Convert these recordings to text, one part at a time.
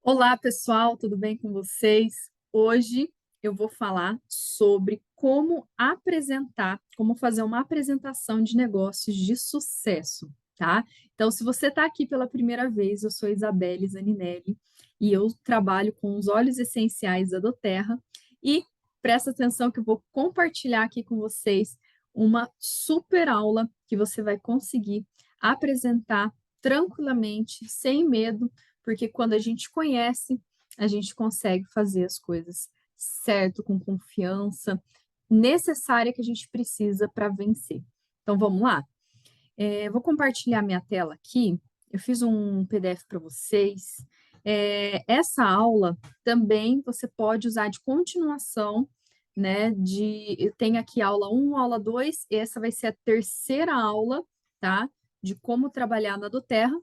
Olá, pessoal, tudo bem com vocês? Hoje eu vou falar sobre como apresentar, como fazer uma apresentação de negócios de sucesso, tá? Então, se você está aqui pela primeira vez, eu sou Isabelle Zaninelli e eu trabalho com os óleos essenciais da doTERRA e presta atenção que eu vou compartilhar aqui com vocês uma super aula que você vai conseguir apresentar tranquilamente, sem medo, porque quando a gente conhece, a gente consegue fazer as coisas certo, com confiança necessária que a gente precisa para vencer. Então vamos lá? Vou compartilhar minha tela aqui. Eu fiz um PDF para vocês. Essa aula também você pode usar de continuação, né? Eu tenho aqui aula 1, aula 2, essa vai ser a terceira aula, tá? De como trabalhar na doTERRA.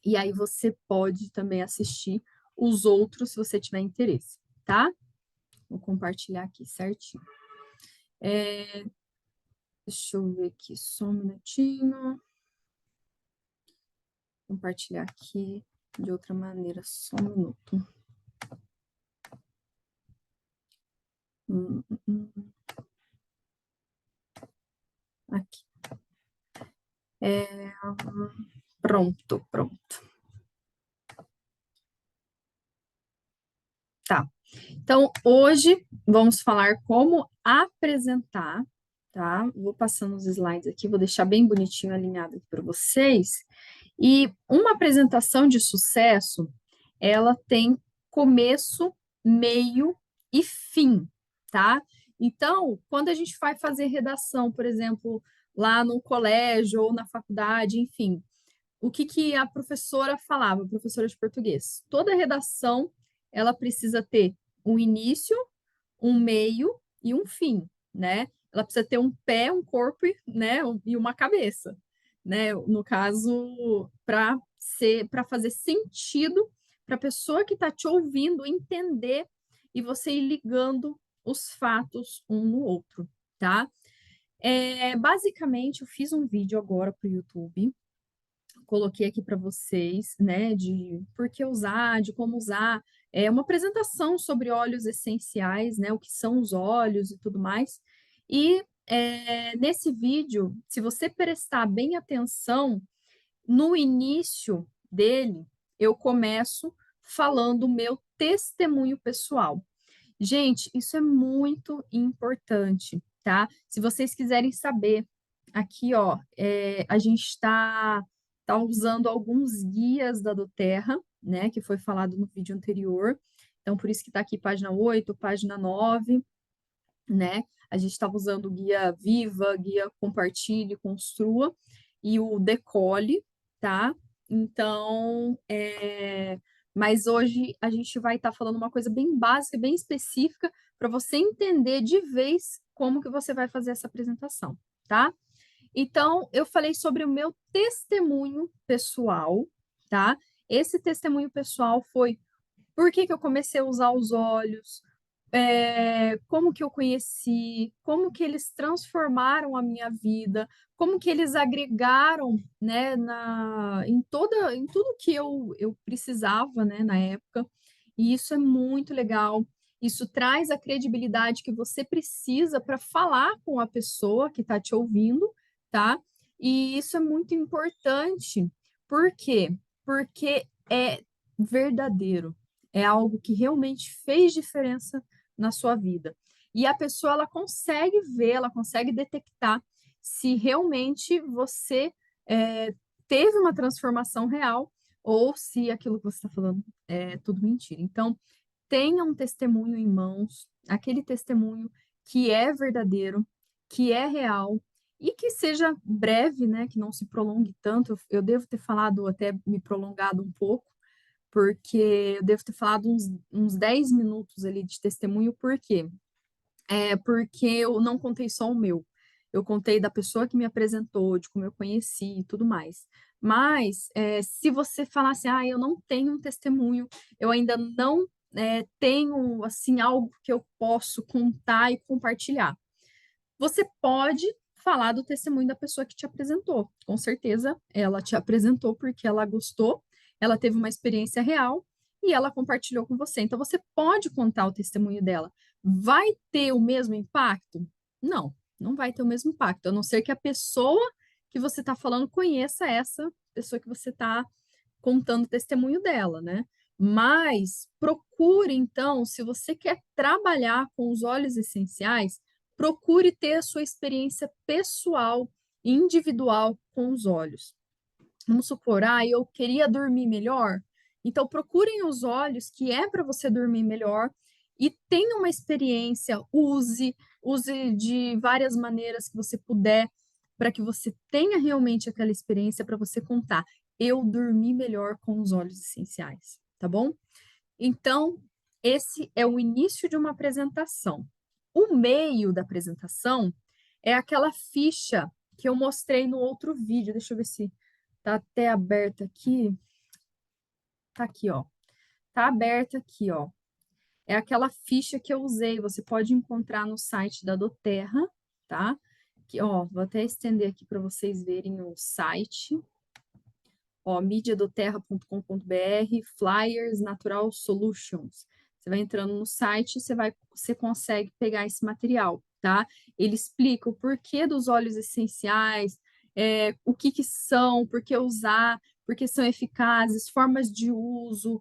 E aí você pode também assistir os outros se você tiver interesse, tá? Vou compartilhar aqui certinho. Deixa eu ver aqui só um minutinho. Compartilhar aqui de outra maneira, só um minuto. Hum, hum, hum. Aqui. Pronto, pronto. Tá. Então, hoje vamos falar como apresentar, tá? Vou passando os slides aqui, vou deixar bem bonitinho alinhado aqui para vocês. E uma apresentação de sucesso, ela tem começo, meio e fim, tá? Então, quando a gente vai fazer redação, por exemplo, lá no colégio ou na faculdade, enfim, o que a professora falava, a professora de português? Toda redação, ela precisa ter um início, um meio e um fim, né? Ela precisa ter um pé, um corpo, né, e uma cabeça, né? No caso, para fazer sentido para a pessoa que está te ouvindo entender e você ir ligando os fatos um no outro, tá? Basicamente, eu fiz um vídeo agora para o YouTube, coloquei aqui para vocês, né, de por que usar, de como usar, uma apresentação sobre óleos essenciais, né, o que são os óleos e tudo mais. E nesse vídeo, se você prestar bem atenção, no início dele, eu começo falando o meu testemunho pessoal. Gente, isso é muito importante, tá? Se vocês quiserem saber, aqui, ó, a gente tá usando alguns guias da doTERRA, né, que foi falado no vídeo anterior. Então, por isso que está aqui página 8, página 9, né? A gente estava usando o guia Viva, guia Compartilhe, Construa e o Decole, tá? Então, mas hoje a gente vai estar falando uma coisa bem básica, bem específica, para você entender de vez como que você vai fazer essa apresentação, tá? Então, eu falei sobre o meu testemunho pessoal, tá? Esse testemunho pessoal foi por que que eu comecei a usar os olhos, como que eu conheci, como que eles transformaram a minha vida, como que eles agregaram, né, em tudo que eu precisava, né, na época. E isso é muito legal. Isso traz a credibilidade que você precisa para falar com a pessoa que está te ouvindo, tá? E isso é muito importante. Por quê? Porque é verdadeiro. É algo que realmente fez diferença na sua vida. E a pessoa ela consegue ver, ela consegue detectar se realmente você teve uma transformação real ou se aquilo que você está falando é tudo mentira. Então, tenha um testemunho em mãos, aquele testemunho que é verdadeiro, que é real e que seja breve, né, que não se prolongue tanto. Eu devo ter falado, até me prolongado um pouco, porque eu devo ter falado uns 10 minutos ali de testemunho, por quê? Porque eu não contei só o meu, eu contei da pessoa que me apresentou, de como eu conheci e tudo mais. Mas, se você falar assim, ah, eu não tenho um testemunho, eu ainda não tenho, assim, algo que eu posso contar e compartilhar. Você pode falar do testemunho da pessoa que te apresentou. Com certeza, ela te apresentou porque ela gostou, ela teve uma experiência real e ela compartilhou com você. Então, você pode contar o testemunho dela. Vai ter o mesmo impacto? Não, não vai ter o mesmo impacto, a não ser que a pessoa que você está falando conheça essa pessoa que você está contando o testemunho dela, né? Mas procure, então, se você quer trabalhar com os óleos essenciais, procure ter a sua experiência pessoal, individual com os óleos. Vamos supor, eu queria dormir melhor. Então, procurem os óleos que é para você dormir melhor e tenha uma experiência, use de várias maneiras que você puder, para que você tenha realmente aquela experiência para você contar. Eu dormi melhor com os óleos essenciais, tá bom? Então, esse é o início de uma apresentação. O meio da apresentação é aquela ficha que eu mostrei no outro vídeo. Deixa eu ver se tá até aberta aqui. Tá aqui, ó. Tá aberta aqui, ó. É aquela ficha que eu usei. Você pode encontrar no site da doTERRA, tá? Que, ó, vou até estender aqui para vocês verem o site. Ó, mediadoterra.com.br, Flyers Natural Solutions. Você vai entrando no site, você consegue pegar esse material, tá? Ele explica o porquê dos óleos essenciais, o que que são, por que usar, por que são eficazes, formas de uso,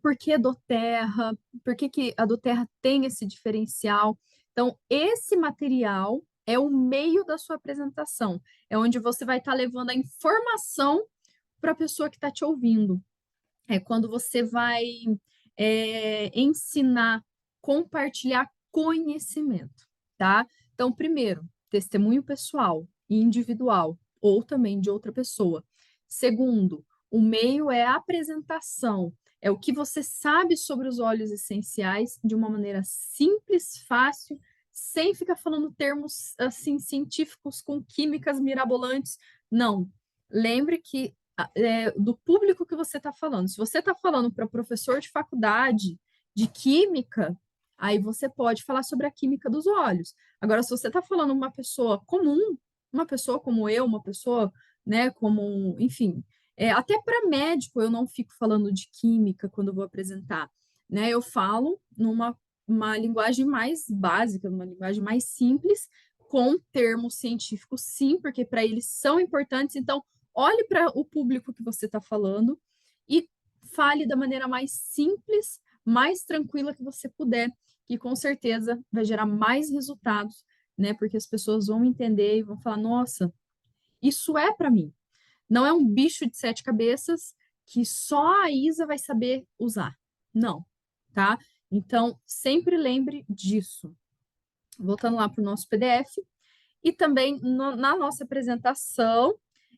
por que doTERRA, por que que a doTERRA tem esse diferencial. Então, esse material é o meio da sua apresentação, é onde você vai estar levando a informação para a pessoa que está te ouvindo. É quando você vai ensinar, compartilhar conhecimento, tá? Então, primeiro, testemunho pessoal e individual, ou também de outra pessoa. Segundo, o meio é a apresentação, é o que você sabe sobre os óleos essenciais de uma maneira simples, fácil, sem ficar falando termos assim científicos com químicas mirabolantes. Não. Lembre que do público que você está falando. Se você está falando para professor de faculdade de química, aí você pode falar sobre a química dos óleos. Agora, se você está falando uma pessoa comum, uma pessoa como eu, uma pessoa, né, como, enfim, até para médico eu não fico falando de química quando eu vou apresentar, né? Eu falo numa uma linguagem mais básica, uma linguagem mais simples, com termos científicos, sim, porque para eles são importantes. Então, olhe para o público que você está falando e fale da maneira mais simples, mais tranquila que você puder, que com certeza vai gerar mais resultados, né? Porque as pessoas vão entender e vão falar: nossa, isso é para mim. Não é um bicho de sete cabeças que só a Isa vai saber usar. Não, tá? Então, sempre lembre disso. Voltando lá para o nosso PDF. E também na nossa apresentação,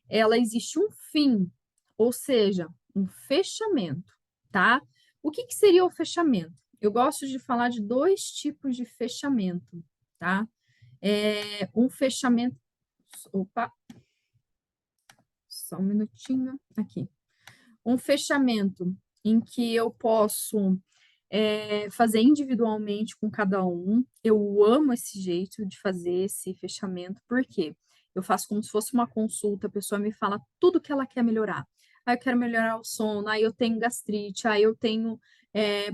ela existe um fim, ou seja, um fechamento, tá? O que que seria o fechamento? Eu gosto de falar de dois tipos de fechamento, tá? Um fechamento. Opa, só um minutinho aqui. Um fechamento em que eu posso fazer individualmente com cada um. Eu amo esse jeito de fazer esse fechamento, porque eu faço como se fosse uma consulta, a pessoa me fala tudo que ela quer melhorar. Ah, eu quero melhorar o sono, eu tenho gastrite, eu tenho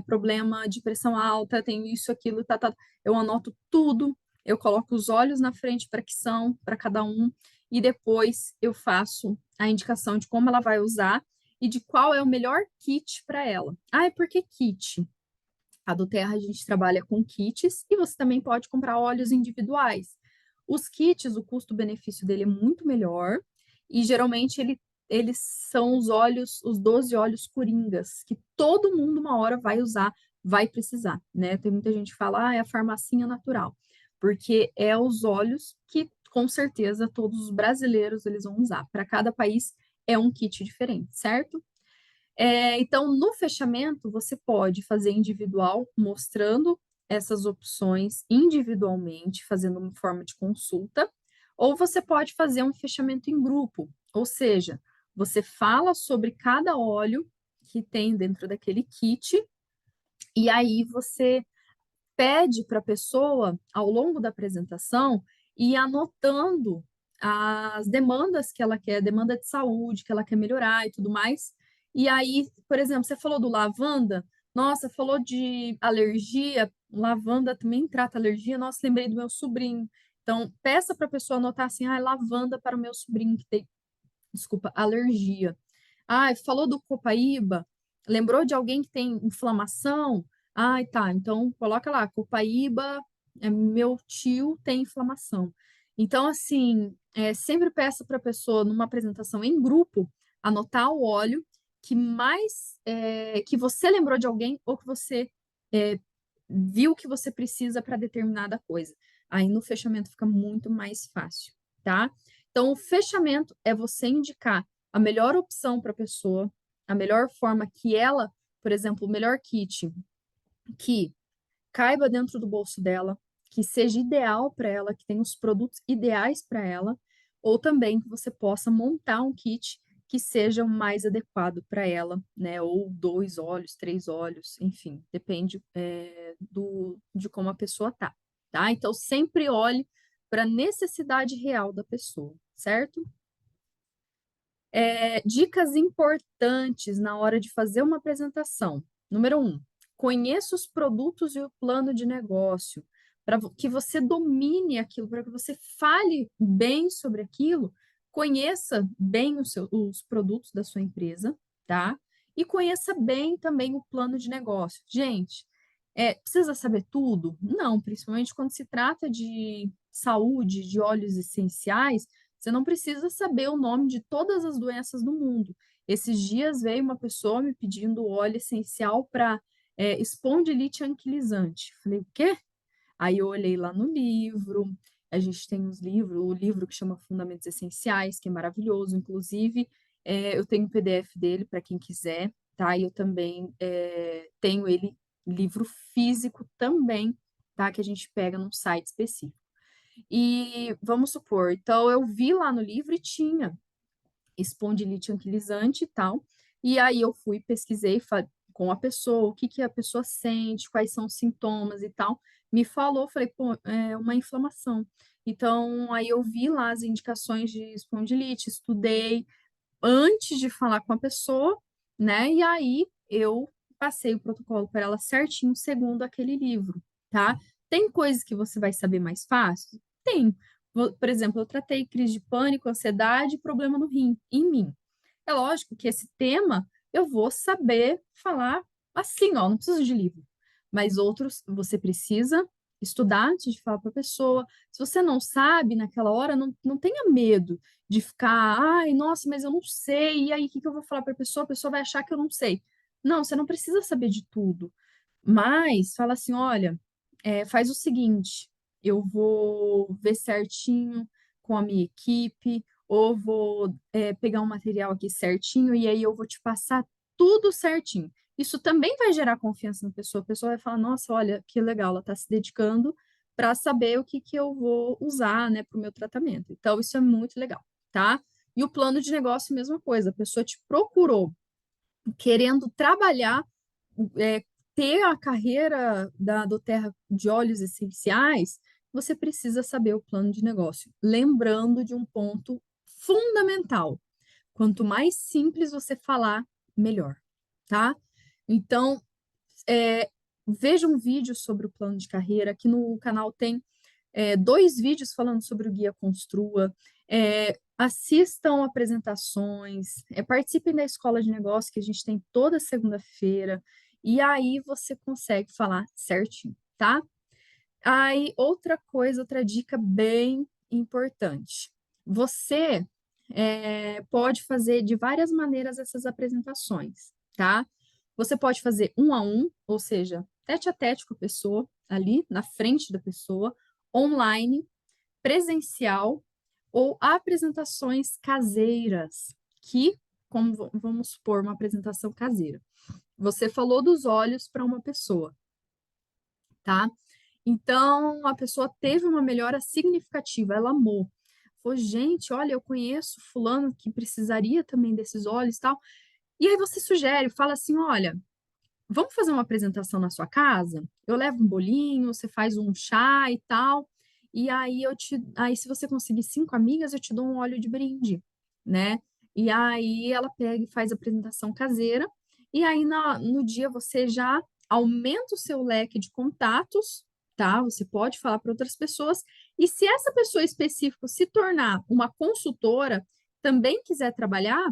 problema de pressão alta, tenho isso, aquilo, tá, tá. Eu anoto tudo, eu coloco os olhos na frente para que são, para cada um, e depois eu faço a indicação de como ela vai usar e de qual é o melhor kit para ela. Ah, por que kit? A doTERRA a gente trabalha com kits e você também pode comprar óleos individuais. Os kits, o custo-benefício dele é muito melhor e geralmente eles são os óleos, os 12 óleos coringas, que todo mundo uma hora vai usar, vai precisar, né? Tem muita gente que fala, é a farmacinha natural, porque é os óleos que com certeza todos os brasileiros eles vão usar. Para cada país é um kit diferente, certo? Então, no fechamento, você pode fazer individual, mostrando essas opções individualmente, fazendo uma forma de consulta, ou você pode fazer um fechamento em grupo, ou seja, você fala sobre cada óleo que tem dentro daquele kit, e aí você pede para a pessoa, ao longo da apresentação, ir anotando as demandas que ela quer, demanda de saúde que ela quer melhorar e tudo mais, E aí, por exemplo, você falou do lavanda, nossa, falou de alergia, lavanda também trata alergia, nossa, lembrei do meu sobrinho. Então, peça para a pessoa anotar assim, ah, lavanda para o meu sobrinho que tem, desculpa, alergia. Ah, falou do copaíba, lembrou de alguém que tem inflamação? Ai, tá, então coloca lá, copaíba, meu tio tem inflamação. Então, assim, sempre peça para a pessoa, numa apresentação em grupo, anotar o óleo que você lembrou de alguém ou que você é, viu que você precisa para determinada coisa. Aí no fechamento fica muito mais fácil, tá? Então, o fechamento é você indicar a melhor opção para a pessoa, a melhor forma que ela, por exemplo, o melhor kit que caiba dentro do bolso dela, que seja ideal para ela, que tenha os produtos ideais para ela, ou também que você possa montar um kit que seja o mais adequado para ela, né? Ou 2 óleos, 3 óleos, enfim, depende de como a pessoa tá? Então, sempre olhe para a necessidade real da pessoa, certo? Dicas importantes na hora de fazer uma apresentação. Número 1, conheça os produtos e o plano de negócio, para que você domine aquilo, para que você fale bem sobre aquilo, conheça bem os produtos da sua empresa, tá? E conheça bem também o plano de negócio. Gente, precisa saber tudo? Não, principalmente quando se trata de saúde, de óleos essenciais, você não precisa saber o nome de todas as doenças do mundo. Esses dias veio uma pessoa me pedindo óleo essencial para espondilite anquilizante. Falei, o quê? Aí eu olhei lá no livro, a gente tem uns livros, o livro que chama Fundamentos Essenciais, que é maravilhoso, inclusive, eu tenho o PDF dele para quem quiser, tá? E eu também tenho ele, livro físico também, tá? Que a gente pega num site específico. E vamos supor, então eu vi lá no livro e tinha espondilite anquilizante e tal. E aí eu fui, pesquisei com a pessoa, o que que a pessoa sente, quais são os sintomas e tal. Me falou, falei, pô, é uma inflamação. Então, aí eu vi lá as indicações de espondilite, estudei antes de falar com a pessoa, né? E aí eu passei o protocolo para ela certinho, segundo aquele livro, tá? Tem coisas que você vai saber mais fácil? Tem. Por exemplo, eu tratei crise de pânico, ansiedade e problema no rim, em mim. É lógico que esse tema eu vou saber falar assim, ó, não preciso de livro. Mas outros você precisa estudar antes de falar para a pessoa. Se você não sabe naquela hora, não tenha medo de ficar, ai, nossa, mas eu não sei, e aí o que que eu vou falar para a pessoa? A pessoa vai achar que eu não sei. Não, você não precisa saber de tudo. Mas fala assim, olha, faz o seguinte, eu vou ver certinho com a minha equipe, ou vou pegar um material aqui certinho, e aí eu vou te passar tudo certinho. Isso também vai gerar confiança na pessoa. A pessoa vai falar, nossa, olha, que legal, ela está se dedicando para saber o que que eu vou usar, né, para o meu tratamento. Então, isso é muito legal, tá? E o plano de negócio, mesma coisa. A pessoa te procurou querendo trabalhar, é, ter a carreira do Terra de óleos essenciais, você precisa saber o plano de negócio. Lembrando de um ponto fundamental: quanto mais simples você falar, melhor, tá? Então, veja um vídeo sobre o plano de carreira. Aqui no canal tem 2 vídeos falando sobre o Guia Construa. Assistam apresentações, participem da escola de negócio que a gente tem toda segunda-feira, e aí você consegue falar certinho, tá? Aí, outra coisa, outra dica bem importante. Você pode fazer de várias maneiras essas apresentações, tá? Você pode fazer um a um, ou seja, tete a tete com a pessoa, ali na frente da pessoa, online, presencial ou apresentações caseiras, que, como vamos supor, uma apresentação caseira. Você falou dos olhos para uma pessoa, tá? Então, a pessoa teve uma melhora significativa, ela amou. Falou, gente, olha, eu conheço fulano que precisaria também desses olhos e tal. E aí você sugere, fala assim, olha, vamos fazer uma apresentação na sua casa? Eu levo um bolinho, você faz um chá e tal. E aí se você conseguir 5 amigas, eu te dou um óleo de brinde, né? e aí ela pega e faz a apresentação caseira, e aí no dia você já aumenta o seu leque de contatos, tá? Você pode falar para outras pessoas, e se essa pessoa específica se tornar uma consultora, também quiser trabalhar,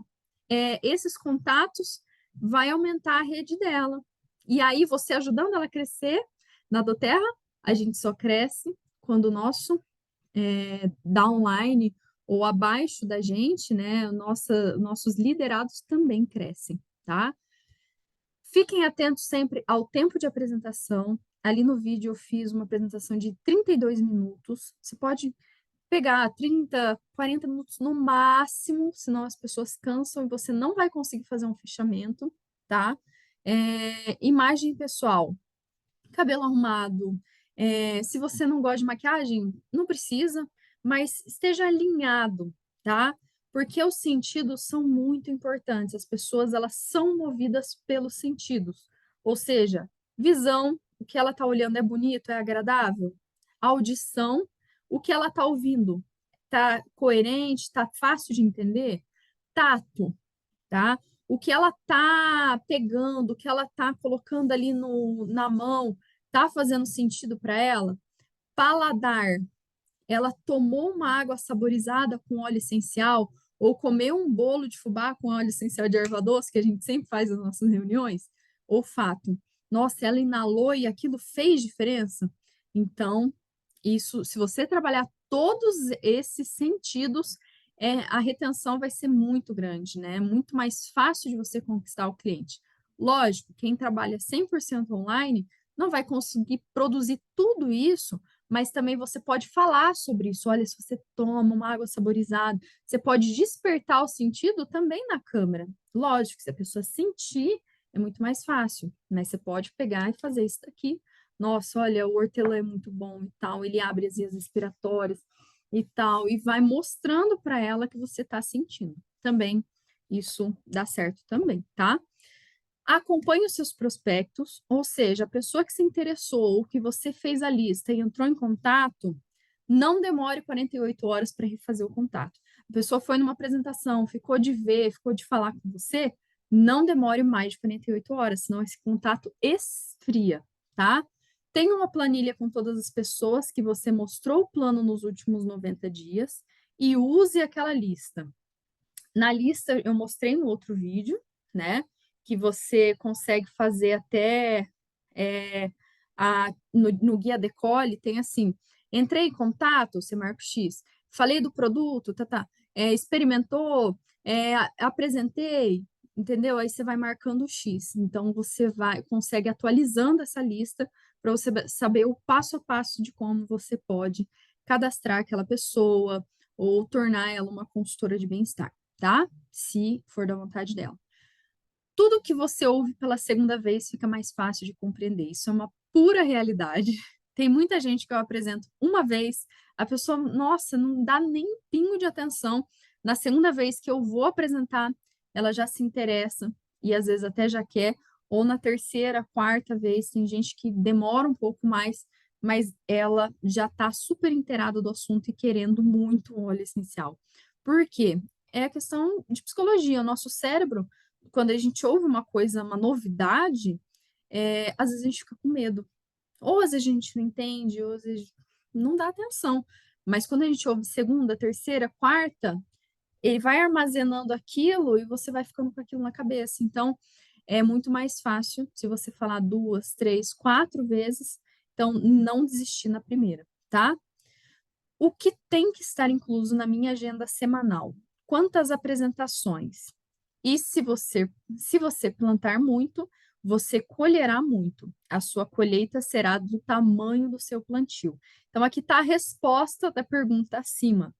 esses contatos vai aumentar a rede dela. E aí, você ajudando ela a crescer na Doterra, a gente só cresce quando o nosso downline ou abaixo da gente, né, nossos liderados também crescem, tá? Fiquem atentos sempre ao tempo de apresentação. Ali no vídeo eu fiz uma apresentação de 32 minutos. Você pode pegar 30, 40 minutos no máximo, senão as pessoas cansam e você não vai conseguir fazer um fechamento, tá? Imagem pessoal, cabelo arrumado. Se você não gosta de maquiagem, não precisa, mas esteja alinhado, tá? Porque os sentidos são muito importantes. As pessoas, elas são movidas pelos sentidos. Ou seja, visão, o que ela está olhando é bonito, é agradável. Audição, o que ela está ouvindo está coerente, está fácil de entender. Tato, tá? O que ela tá pegando, o que ela tá colocando ali na mão, tá fazendo sentido para ela? Paladar, ela tomou uma água saborizada com óleo essencial ou comeu um bolo de fubá com óleo essencial de erva doce, que a gente sempre faz nas nossas reuniões? Olfato, nossa, ela inalou e aquilo fez diferença? Então, isso, se você trabalhar todos esses sentidos, a retenção vai ser muito grande, né? É muito mais fácil de você conquistar o cliente. Lógico, quem trabalha 100% online não vai conseguir produzir tudo isso, mas também você pode falar sobre isso. Olha, se você toma uma água saborizada, você pode despertar o sentido também na câmera. Lógico, se a pessoa sentir, é muito mais fácil, mas você pode pegar e fazer isso daqui. Nossa, olha, o hortelã é muito bom e tal, ele abre as vias respiratórias e tal, e vai mostrando para ela que você está sentindo. Também isso dá certo também, tá? Acompanhe os seus prospectos, ou seja, a pessoa que se interessou ou que você fez a lista e entrou em contato, não demore 48 horas para refazer o contato. A pessoa foi numa apresentação, ficou de ver, ficou de falar com você, não demore mais de 48 horas, senão esse contato esfria, tá? Tenha uma planilha com todas as pessoas que você mostrou o plano nos últimos 90 dias e use aquela lista. Na lista, eu mostrei no outro vídeo, né? Que você consegue fazer até no Guia Decole, tem assim: entrei em contato, você marca o X, falei do produto, experimentou, apresentei, entendeu? Aí você vai marcando o X. Então você consegue atualizando essa lista para você saber o passo a passo de como você pode cadastrar aquela pessoa ou tornar ela uma consultora de bem-estar, tá? Se for da vontade dela. Tudo que você ouve pela segunda vez fica mais fácil de compreender. Isso é uma pura realidade. Tem muita gente que eu apresento uma vez, a pessoa, nossa, não dá nem um pingo de atenção. Na segunda vez que eu vou apresentar, ela já se interessa e às vezes até já quer. Ou na terceira, quarta vez, tem gente que demora um pouco mais, mas ela já está super inteirada do assunto e querendo muito um óleo essencial. Por quê? É a questão de psicologia. O nosso cérebro, quando a gente ouve uma coisa, uma novidade, às vezes a gente fica com medo. Ou às vezes a gente não entende, ou às vezes não dá atenção. Mas quando a gente ouve segunda, terceira, quarta, ele vai armazenando aquilo e você vai ficando com aquilo na cabeça. Então, é muito mais fácil se você falar duas, três, quatro vezes. Então, não desistir na primeira, tá? O que tem que estar incluso na minha agenda semanal? Quantas apresentações? E se você plantar muito, você colherá muito. A sua colheita será do tamanho do seu plantio. Então, aqui está a resposta da pergunta acima.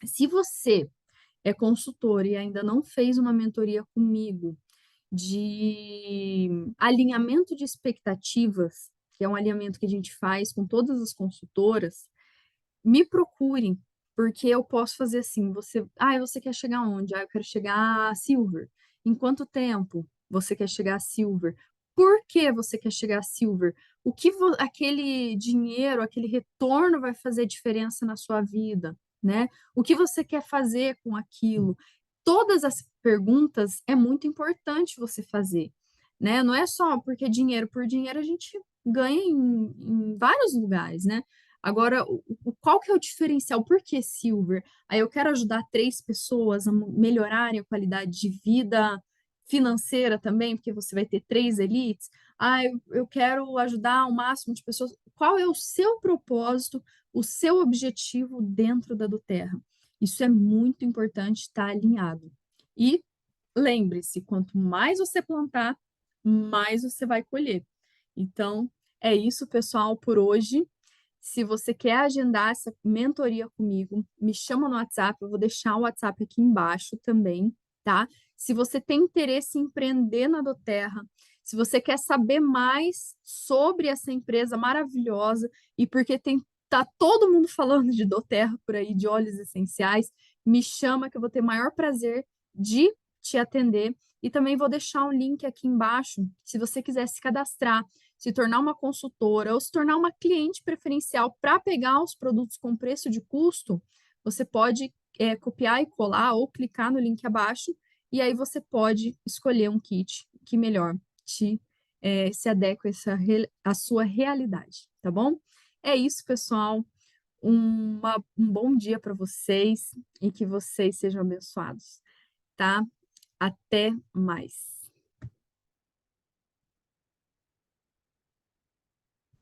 Se você é consultor e ainda não fez uma mentoria comigo de alinhamento de expectativas, que é um alinhamento que a gente faz com todas as consultoras, me procurem, porque eu posso fazer assim, você quer chegar onde? Eu quero chegar a Silver. Em quanto tempo você quer chegar a Silver? Por que você quer chegar a Silver? O que aquele dinheiro, aquele retorno vai fazer diferença na sua vida, né? O que você quer fazer com aquilo? todas as perguntas é muito importante você fazer, né? Não é só porque dinheiro por dinheiro a gente ganha em vários lugares, né? Agora, qual que é o diferencial? Por que Silver? Aí eu quero ajudar 3 pessoas a melhorarem a qualidade de vida financeira também, porque você vai ter 3 elites. Ah, eu quero ajudar o máximo de pessoas. Qual é o seu propósito, o seu objetivo dentro da do Terra? Isso é muito importante estar alinhado. E lembre-se, quanto mais você plantar, mais você vai colher. Então, é isso, pessoal, por hoje. Se você quer agendar essa mentoria comigo, me chama no WhatsApp, eu vou deixar o WhatsApp aqui embaixo também, tá? Se você tem interesse em empreender na Doterra, se você quer saber mais sobre essa empresa maravilhosa e porque tá todo mundo falando de Doterra por aí, de óleos essenciais, me chama que eu vou ter o maior prazer de te atender. E também vou deixar um link aqui embaixo, se você quiser se cadastrar, se tornar uma consultora ou se tornar uma cliente preferencial para pegar os produtos com preço de custo, você pode copiar e colar ou clicar no link abaixo e aí você pode escolher um kit que melhor se adequa à sua realidade, tá bom? É isso, pessoal. Um bom dia para vocês e que vocês sejam abençoados, tá? Até mais.